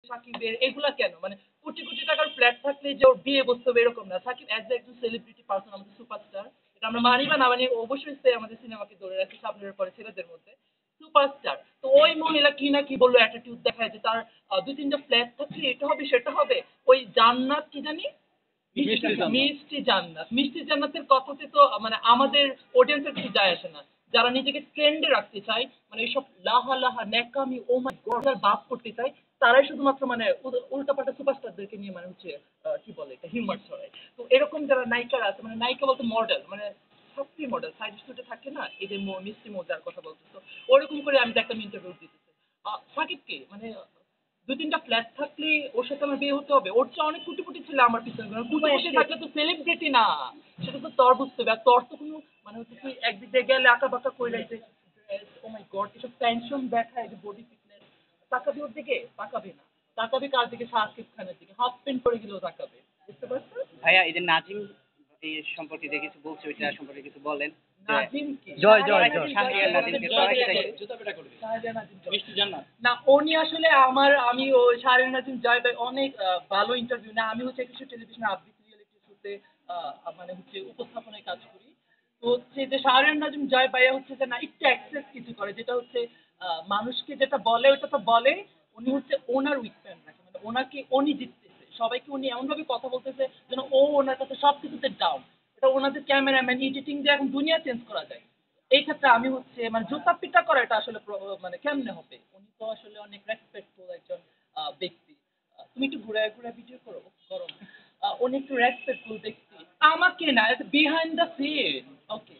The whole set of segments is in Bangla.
সাকিবের এগুলা কেন মানে কোটি কোটি টাকার ফ্ল্যাট থাকলে যে ওর বিয়ে বসতে হবে এরকম না। সাকিব অ্যাজ একজন সেলিব্রিটি পার্সন, আমাদের সুপারস্টার, এটা আমরা মানি বা না মানি, অবশ্যই সে আমাদের সিনেমাকে ধরে রাখে সামনের পরে ছেলেদের মধ্যে সুপারস্টার। তো ওই মহিলা কি না কি বললো, অ্যাটিটিউড দেখায় যে তার দুই তিনটা ফ্ল্যাট থাকলে এটা হবে সেটা হবে। ওই জান্নাত কি জানি, মিষ্টি জান্নাত, মিষ্টি জান্নাতের কথাতে তো মানে আমাদের অডিয়েন্সের কিছু যায় আসে না। যারা নিজেকে ট্রেন্ডে রাখতে চায়, মানে এইসব লাহা লাহা ন্যাকামি ও মাই গড বাপ করতে চায়, তারাই শুধুমাত্র মানে উল্টাপাল্টা সুপারস্টারদেরকে নিয়ে মানে হচ্ছে কি বলে এটা হিউমার ছড়ায়। তো এরকম যারা নায়িকারা আছে, মানে নায়িকা বলতে মডেল, মানে ছাত্রী মডেল সাইড স্টুডে থাকে না, এই যে মিষ্টি মজার কথা বলতেছো, ওরকম করে আমি দেখলাম ইন্টারভিউ দিতেছে সাকিবকে, মানে দুই তিনটা ফ্ল্যাট থাকলে ওর সাথে আমার বিয়ে হতে হবে? ওর চেয়ে অনেক কোটিপতি ছিল আমার পিছনে, কারণ কোটিপতি থাকলে তো সেলিব্রিটি না, সেটা তো তোর বুঝতে হবে। আর তোর তো কোনো মানে হচ্ছে তুই একদিক দিয়ে গেলে আঁকা বাঁকা কইলে যে ও মাই গড এসব টেনশন দেখায় যে বডি ফিটনেস, তাকাবি ওর দিকে? তাকাবি না। তাকাবি কার দিকে? শাকিব খানের দিকে। হাফ প্যান্ট পরে গেলেও তাকাবে, বুঝতে পারছো? ভাইয়া এই যে নাজিম এই সম্পর্কে যে কিছু বলছে ওইটা সম্পর্কে কিছু বলেন। নাজিম কি? শাহরিয়ার নাজিমকে সবাই সেটাই মিষ্টি জান্নাত না, উনি আসলে আমার, আমি ওই শাহরিয়ার নাজিম জয় ভাই অনেক ভালো ইন্টারভিউ না, আমি হচ্ছে কিছু টেলিভিশন আবৃত্তি রিয়েলিটি শোতে মানে হচ্ছে উপস্থাপনায় কাজ করি। তো হচ্ছে যে শাহরিয়ার নাজিম জয় ভাইয়া হচ্ছে যে না একটু অ্যাক্সেস কিছু করে, যেটা হচ্ছে মানুষকে যেটা বলে ওটা তো বলে। উনি হচ্ছে ওনার উইক পয়েন্ট রাখে, মানে ওনাকে উনি জিততেছে, সবাইকে উনি এমন ভাবে কথা বলতেছে যেন ও ওনার কাছে সবকিছুতে ডাউন। এটা ওনাদের ক্যামেরাম্যান এডিটিং দিয়ে এখন দুনিয়া চেঞ্জ করা যায়। এই ক্ষেত্রে আমি হচ্ছে মানে জুতা পিটা করা এটা আসলে মানে কেমনে হবে? উনি তো আসলে অনেক রেসপেক্টফুল একজন ব্যক্তি। তুমি একটু ঘুরে ঘুরে ভিডিও করো, করো না। উনি একটু রেসপেক্টফুল ব্যক্তি, আমাকে না, বিহাইন্ড দ্য সিন। ওকে,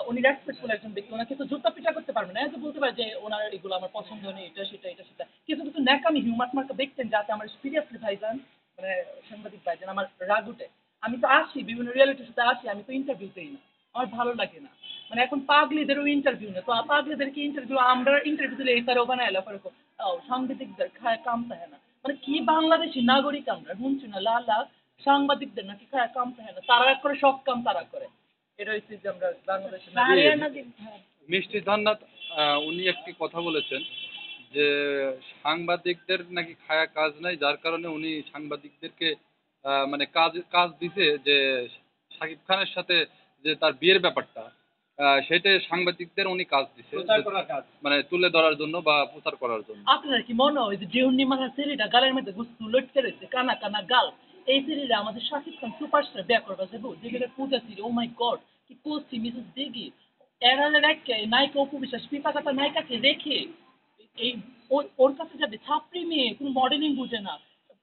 উনি রেসপেক্টফুল একজন ব্যক্তি, ওনাকে তো জুতা পিটা করতে পারবে না, এত বলতে পারে যে ওনার এগুলো আমার পছন্দ নেই, এটা সেটা এটা সেটা। কিছু কিছু ন্যাকামি হিউমার মার্কা দেখতেন, যাতে আমার সিরিয়াসলি ভাইজান, মানে সাংবাদিক ভাইজান আমার রাগ উঠে। আমি তো আসি বিভিন্ন রিয়েলিটি শোতে আসি, আমি তো ইন্টারভিউ দেই না, আমার ভালো লাগে না। মানে এখন পাগলিদেরও ইন্টারভিউ না, তো পাগলিদেরকে ইন্টারভিউ, আমরা ইন্টারভিউ দিলে এই তারও বানায় এলাকার সাংবাদিকদের খায় কাম থাকে না। মানে কি বাংলাদেশি নাগরিক আমরা, শুনছি না লাল লাল সাংবাদিকদের নাকি খায় কাম থাকে না, তারা করে সব কাম তারা করে। এটা হচ্ছে যে আমরা বাংলাদেশে মিষ্টি জান্নাত উনি একটি কথা বলেছেন যে সাংবাদিকদের নাকি খায়া কাজ নাই, যার কারণে উনি সাংবাদিকদেরকে মানে কাজ কাজ দিছে যে শাকিব খানের সাথে যে তার বিয়ের ব্যাপারটা, সেটা সাংবাদিকদের উনি কাজ দিছে মানে তুলে ধরার জন্য বা প্রচার করার জন্য। আপনার কি মনে হয় যে জিউনি মারা সিরিটা গালের মধ্যে গুস্তু লটকে রয়েছে, কানা কানা গাল, এই সিরিটা আমাদের শাকিব খান সুপারস্টার বিয়ে করবা যাবো, যেটা পূজা সিরি, ও মাই গড কি করছি মিসেস দিঘি, এরালে রেখে নায়িকা অপু বিশ্বাস পিতা কাটা নায়িকাকে রেখে এই ওর কাছে যাবে ছাপড়ি মেয়ে, কোন মডেলিং বুঝে না,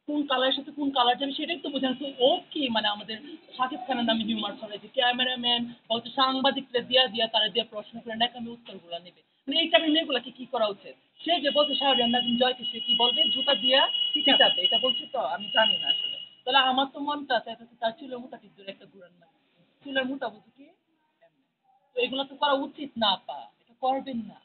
কোন কালারের সাথে কোন কালার যাবে সেটাই তো বোঝে না। তো ও কি মানে আমাদের শাকিব খানের নামে হিউমার ছড়াই যে ক্যামেরাম্যান বলতে সাংবাদিকরা দিয়া দিয়া তারা দিয়ে প্রশ্ন করে নাকি আমি উত্তরগুলো নেবে, মানে এই টাইপের মেয়েগুলাকে কি করা উচিত? সে যে বলছে শাহরিয়ার নাজিম জয়কে সে কি বলবে, জুতা দিয়া পিটাবে, এটা বলছে তো আমি জানি না আসলে। তাহলে আমার তো মনটা চাইতেছে তার চুলের মোটা ঠিক ধরে একটা ঘুরান মারি, চুলের মোটা বুঝি কি এমনে। তো এগুলো তো করা উচিত না, আপা এটা করবেন না।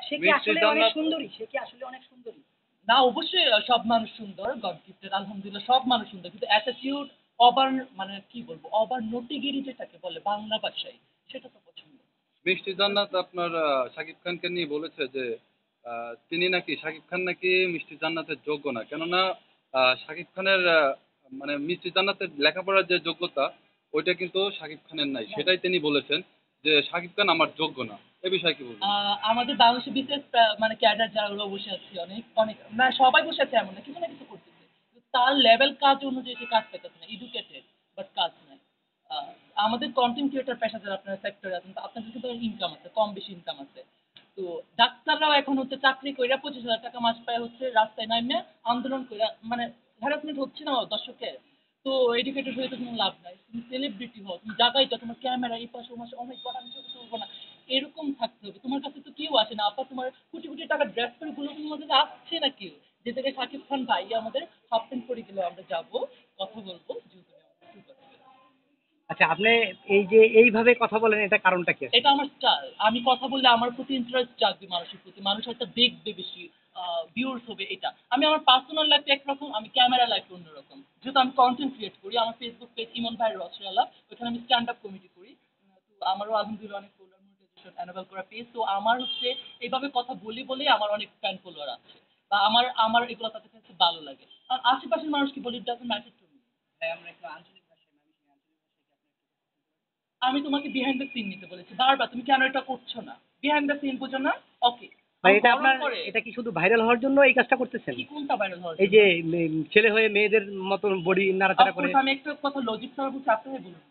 সে কি আসলে অনেক সুন্দরী? সে কি আসলে অনেক সুন্দরী? না অবশ্যই সব মানুষ সুন্দর, গড গিফটেড, আলহামদুলিল্লাহ সব মানুষ সুন্দর, কিন্তু অ্যাটিটিউড ওভার, মানে কি বলবো, ওভার নটিগিরি যেটাকে বলে বাংলা ভাষায়, সেটা তো পছন্দ না। মিষ্টি জান্নাত আপনার শাকিব খানকে নিয়ে বলেছে যে তিনি নাকি শাকিব খান নাকি মিষ্টি জান্নাতের যোগ্য না, কেননা শাকিব খানের মানে মিষ্টি জান্নাতের লেখাপড়ার যে যোগ্যতা ওইটা কিন্তু শাকিব খানের নাই, সেটাই তিনি বলেছেন যে শাকিব খান আমার যোগ্য না। এ বিষয়ে কি বলবেন? আমাদের বাংলাদেশে বিশেষ মানে ক্যাডার যারা ওরা বসে আছে, অনেক অনেক না সবাই বসে আছে এমন না, কিছু না কিছু করতেছে, কিন্তু তার লেভেল কাজ অনুযায়ী সে কাজ পেতেছে না, এডুকেটেড বাট কাজ নাই। আহ, আমাদের কন্টেন্ট ক্রিয়েটর পেশা যারা আপনার সেক্টরে আছেন, তো আপনাদের কিন্তু ইনকাম আছে, কম বেশি ইনকাম আছে। তো ডাক্তাররাও এখন হচ্ছে চাকরি কইরা 25,000 টাকা মাস পায়, হচ্ছে রাস্তায় নামে আন্দোলন কইরা, মানে হ্যারাসমেন্ট হচ্ছে না দর্শকের। তো এডুকেটেড হয়ে তো কোনো লাভ নাই, তুমি সেলিব্রিটি হও, তুমি জাগাই তো তোমার ক্যামেরা এই পাশে ও মাসে অনেক বড়, আমি চোখে চলবো না, এরকম থাকতে হবে। তোমার কাছে তো কেউ আসে না আপা, তোমার কোটি কোটি টাকা ড্রেস করে গুলো তোমার কাছে আসছে না কেউ, যে থেকে শাকিব খান ভাই আমাদের হাফ প্যান্ট পরে গেলেও আমরা যাবো, কথা বলবো যে তুমি আমাদের সুপার। আচ্ছা, আপনি এই যে এইভাবে কথা বলেন, এটা কারণটা কি এটা আসলে? আমার স্টাইল, আমি কথা বললে আমার প্রতি ইন্টারেস্ট জাগবে, মানুষের প্রতি, মানুষ একটা দেখবে বেশি, ভিউর্স হবে। এটা আমি আমার পার্সোনাল লাইফে একরকম, আমি ক্যামেরা লাইফে অন্যরকম, যেহেতু আমি কন্টেন্ট ক্রিয়েট করি। আমার ফেসবুক পেজ ইমন ভাই রসরালা, ওখানে আমি স্ট্যান্ড আপ কমেডি করি। তো আমারও আলহামদুলিল্লাহ অনেক ফলোয়ার, মনিটাইজেশন এনাবেল করা পেজ, তো আমার হচ্ছে এইভাবে কথা বলি বলে আমার অনেক ফ্যান ফলোয়ার আছে। বা আমার আমার এগুলো তাদের কাছে ভালো লাগে। আর আশেপাশের মানুষ কি বলি, it doesn't matter to me. ভাই আমরা একটু আঞ্চলিক ভাষায় আমি তোমাকে বিহাইন্ড দ্য সিন নিতে বলেছি বারবার, তুমি কেন এটা করছো না? বিহাইন্ড দ্য সিন বুঝো না? ওকে। ভাই এটা আপনার, এটা কি শুধু ভাইরাল হওয়ার জন্য এই কাজটা করতেছেন? কি কোনটা ভাইরাল হওয়ার এই যে ছেলে হয়ে মেয়েদের মতন বডি নাড়াচাড়া করে? আমি একটা কথা লজিক ছাড়া বলছি, আপনারাই বলুন।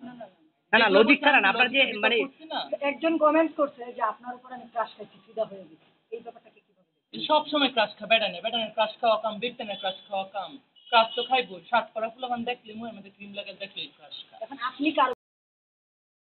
না না, লজিক ছাড়া না, আপনার যে মানে একজন কমেন্ট করছে যে আপনার উপর আমি ক্রাশ খাইছি, ফিদা হয়ে গেছি, এই ব্যাপারটাকে কিভাবে দেখছেন? সব সময় ক্রাশ খা বেটানের ক্রাশ খাওয়া কাম, বেটানের ক্রাশ খাওয়া কাম। ক্রাশ তো খাইবো, শার্ট পরা ফুলাবান দেখলে মুখের মধ্যে ক্রিম লাগাল দেখলে ক্রাশ খা। এখন আপনি কারো